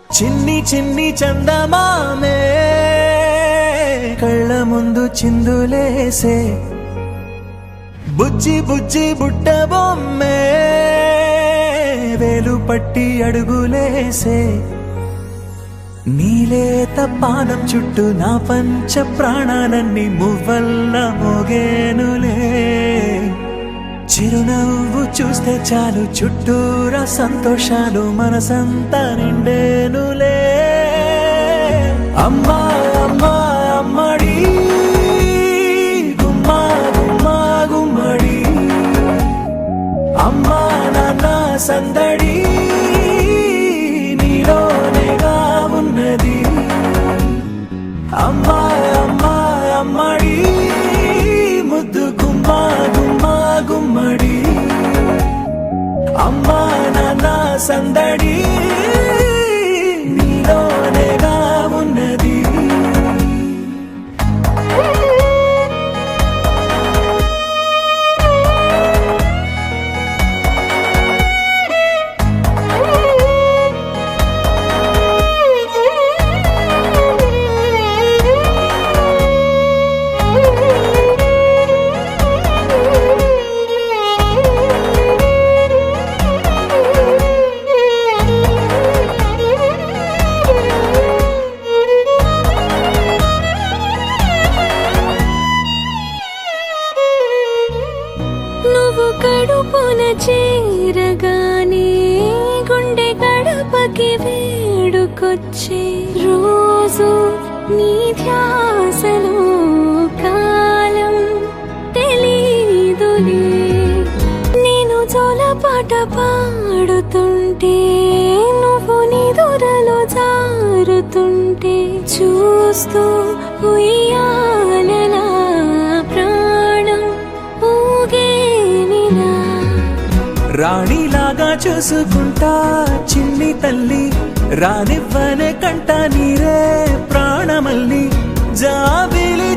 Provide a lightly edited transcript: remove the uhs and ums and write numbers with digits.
చిన్ని చిన్ని చందమామే కళ్ళ ముందు చిందులేసే బుజ్జి బుజ్జి బుట్ట బొమ్మే వేలు పట్టి అడుగులేసే నీలేత పానం చుట్టూ నా పంచ ప్రాణాలన్నీ మువ్వల్ల మోగేనులే చిరునవ్వు చూస్తే చాలు చుట్టూరా సంతోషాలు మనసంతా నిండేనులే అమ్మా అమ్మా అమ్మడి గుమ్మా గుమ్మా గుమ్మడి అమ్మా నాన్న సందడి నీలోనేగా ఉన్నది అమ్మా అమ్మా అమ్మడి ముద్దు గుమ్మా గుమ్మా గుమ్మడి అమ్మా నాన్న సందడి నీలోనేగా ఉన్నది కడుపున చేరగానే గుండె గడపకి వేడుకొచ్చే రోజు నీ ధ్యాసలో కాలం తెలీదులే నేను జోలపాట పాడుతుంటే నువ్వు నిదురలో జారుతుంటే చూస్తూ ఉయ్యాలలా ప్రాణం ఊగేనిలా రాణిలాగా చూసుకుంటా చిన్ని తల్లి రానివ్వనే కంట నీరే ప్రాణమల్లి జాబిలి